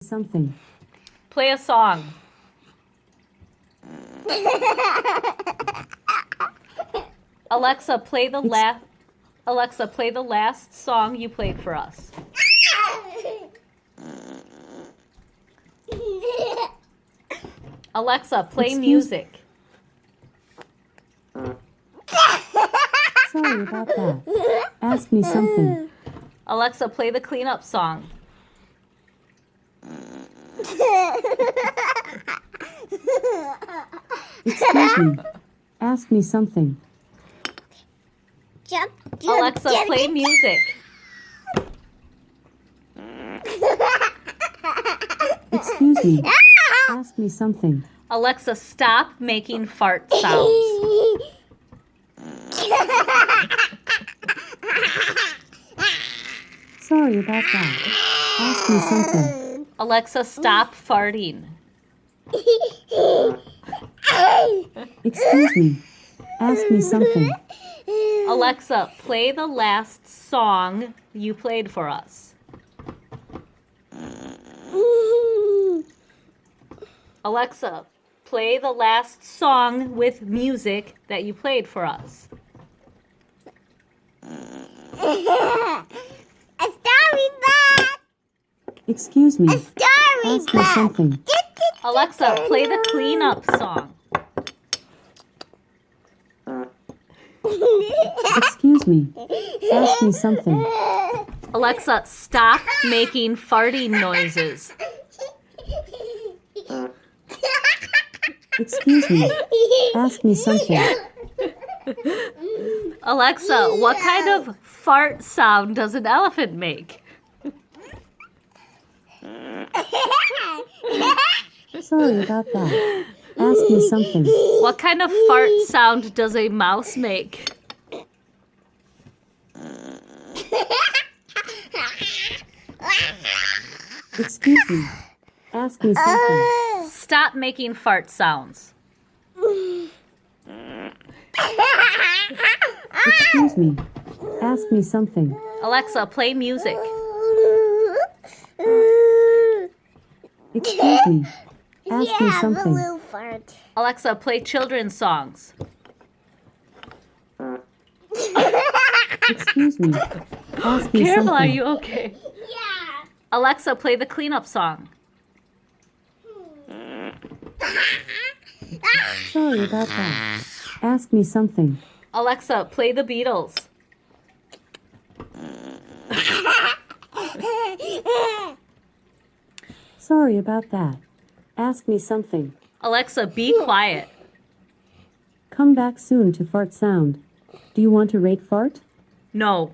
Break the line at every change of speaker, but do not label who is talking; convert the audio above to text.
Something.
Play a song. Alexa, play the last song you played for us. Alexa, play music.
Sorry about that. Ask me something.
Alexa, play the cleanup song.
Excuse me. Ask me something.
Alexa, play music.
Excuse me. Ask me something.
Alexa, stop making fart sounds.
Sorry about that. Ask me something.
Alexa, stop farting.
Excuse me. Ask me something.
Alexa, play the last song you played for us. Alexa, play the last song with music that you played for us.
A story back.
Excuse me.
Story
Ask me something.
Alexa, play the cleanup song.
Excuse me. Ask me something.
Alexa, stop making farting noises.
Excuse me. Ask me something.
Alexa, what kind of fart sound does an elephant make?
Sorry about that. Ask me something.
What kind of fart sound does a mouse make?
Excuse me. Ask me something.
Stop making fart sounds.
Excuse me. Ask me something.
Alexa, play music.
Excuse me. Ask me something.
Blue fart.
Alexa, play children's songs.
Excuse me. Ask me
Carol, are
something.
you okay?
Yeah.
Alexa, play the cleanup song.
Sorry about that. Ask me something.
Alexa, play the Beatles.
Sorry about that. Ask me something.
Alexa, be quiet.
Come back soon to fart sound. Do you want to rate fart?
No.